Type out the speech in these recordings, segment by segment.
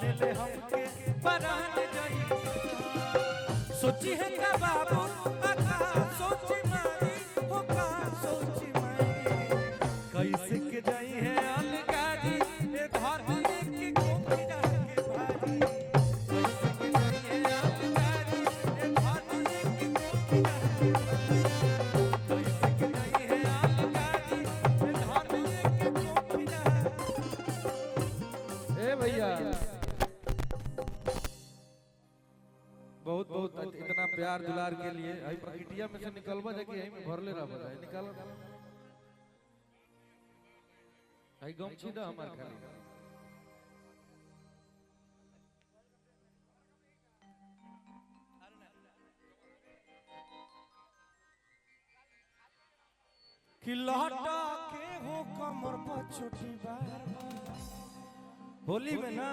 माने ले हमके परान जाई सोची है का बाबू का सोची माई हो का सोची माई कैसे के जाई है अलगाड़ी ए धरती के कोठी जाके भारी कैसे के जाई है अलगाड़ी ए धरती के कोठी जाके कैसे के जाई है अलगाड़ी ए धरती के कोठी जाके ए भैया बहुत बहुत इतना प्यार दुलार के लिए आई प्रकृतिया में से निकलवा जाके यही में भरले रह बता निकाल आई गमछी दा हमार खाली कि लहटा के हो कमर पर छोटी बार होली में ना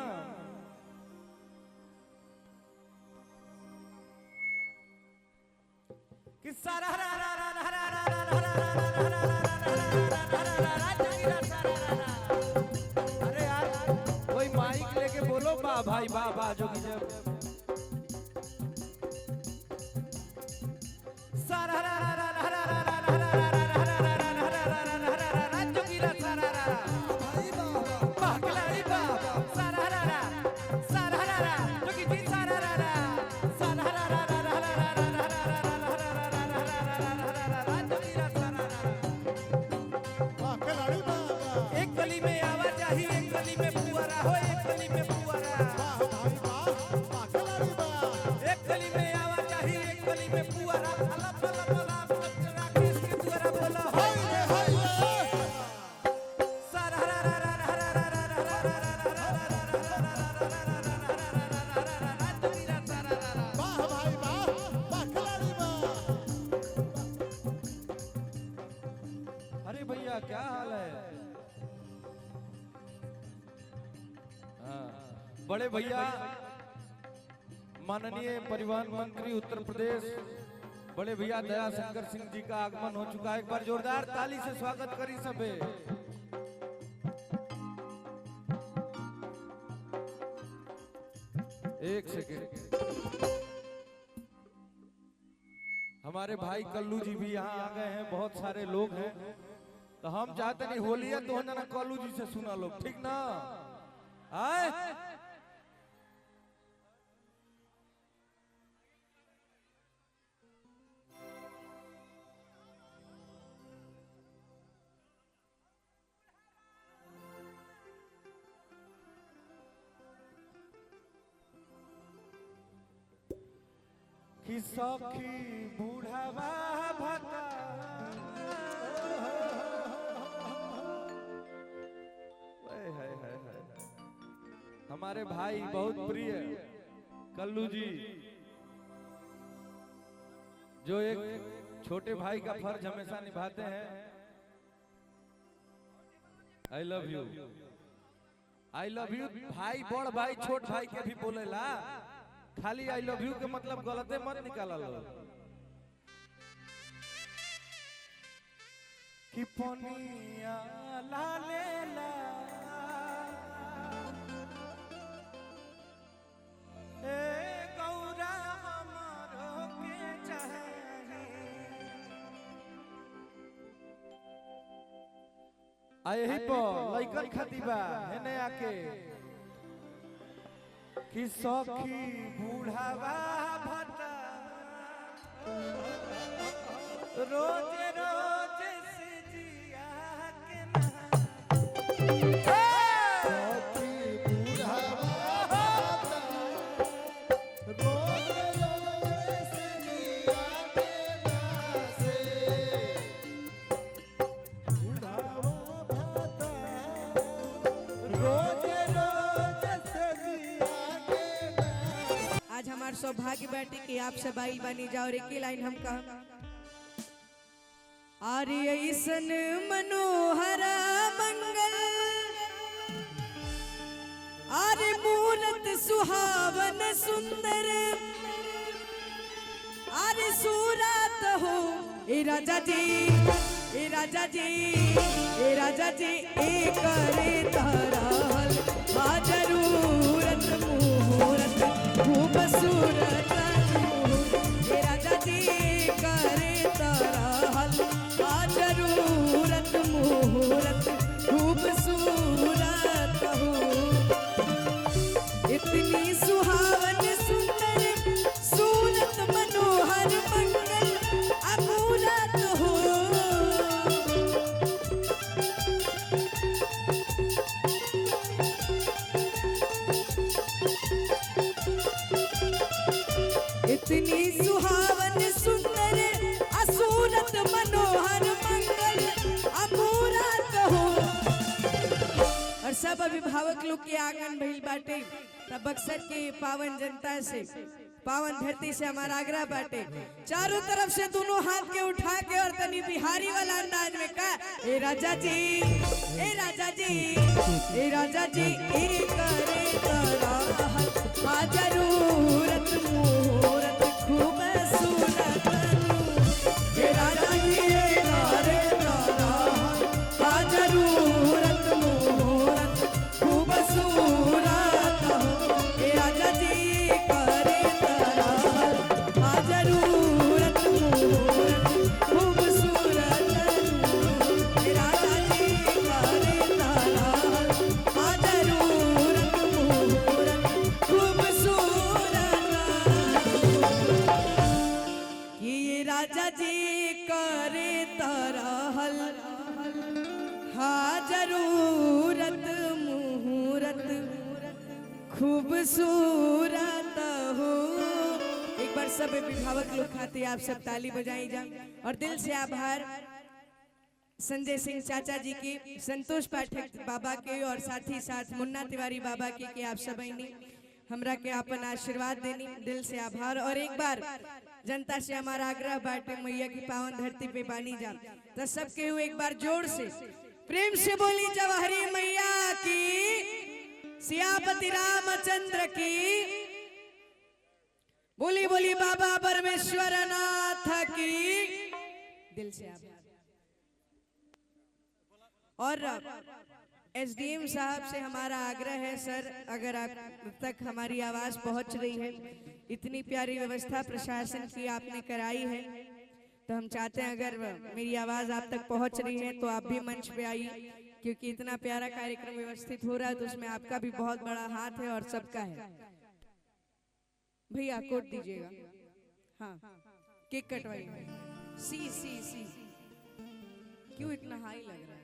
कि सारा अरे यार कोई माइक लेके बोलो बा भाई बा बा जो की जब सारा क्या हाल है बड़े भैया माननीय परिवहन मंत्री उत्तर प्रदेश बड़े भैया दया शंकर सिंह जी का आगमन हो चुका है। एक बार जोरदार ताली से स्वागत करी सबे। एक सेकेंड हमारे भाई कल्लू जी भी यहाँ आ गए हैं, बहुत सारे लोग हैं तो हम चाहते नहीं होली है तो ना कल्लू जी से सुना लोग ठीक ना आए कि सखी बूढ़ावा भता हमारे भाई बहुत प्रिय कल्लू जी जो एक छोटे भाई का फर्ज हमेशा निभाते हैं। आई लव यू भाई बड़ भाई छोट भाई के भी बोलेला, खाली आई लव यू के मतलब गलते मत निकाला लो। कि पनिया लालेला ए गौरा हमारो के चाहे आए ही पो लइकन खातीबा हेने आके कि सखी बूढ़ावा भता रोज रोज से जिया के ना सखी बूढ़ावा भता रोज रोज से जिया के ना से बूढ़ावा भता रोज रोज से जिया आज हमार सौभाग्य बाटे कि आप सब आइल बानी जाओ रे की लाइन हम कह अरे ऐसन मनोहरा मंगल अरे मूरत सुहावन सुंदर अरे सूरत हो ए राजा जी ए राजा जी ए राजा जी एक करे तरह जरूरत अभिभावक लोग के आंगन भइल बाटे, तब बक्सर के पावन जनता से, पावन धरती से हमारा आग्रह बाटे, चारों तरफ से दोनों हाथ के उठा के और तनी बिहारी वाला अंदाज में का, ए राजा जी, ए राजा जी, ए राजा जी, ए करे कराहत आ जरूरत मुहूर्त खूब सूरत, ए राजा जी, ए करे कराहत आ जरूरत मुहूर्त खूब सूरत, ए राजा जी करे कराहत आ जरूरत मुहूर्त खूब सूरत, ए राजा जी करे कराहत आ जरूरत मुहूर्त खूब सूरत, कि ये राजा जी करे तरहल हा जरूरत मुहूर्त खूबसूरत हो। एक बार सब अभिभावक लोग खाते आप सब ताली बजाई जा और दिल से आभार संजय सिंह चाचा जी के, संतोष पाठक बाबा के और साथ ही साथ मुन्ना तिवारी बाबा के कि आप सब ने हमरा के अपन आशीर्वाद देनी, दिल से आभार। और एक बार जनता से हमारा आग्रह बाटे, मैया की पावन धरती पे बानी जा, तो सबके हुए एक बार जोर से प्रेम से बोली जवाहरी मैया की, सियापति रामचंद्र की, बोली बोली बाबा परमेश्वर नाथ की, दिल से आभार। और एसडीएम साहब से हमारा आग्रह है सर, अगर आप तक हमारी आवाज पहुंच रही है, इतनी प्यारी व्यवस्था प्रशासन की आपने कराई है, तो हम चाहते हैं अगर मेरी आवाज आप तक पहुंच रही है तो आप भी मंच पे आइए, क्योंकि इतना प्यारा कार्यक्रम व्यवस्थित हो रहा है तो उसमें आपका भी बहुत बड़ा हाथ है और सबका है। भैया कोट दीजिएगा, हाँ केक कटवाइए, सी सी सी, क्यों इतना हाई लग रहा है?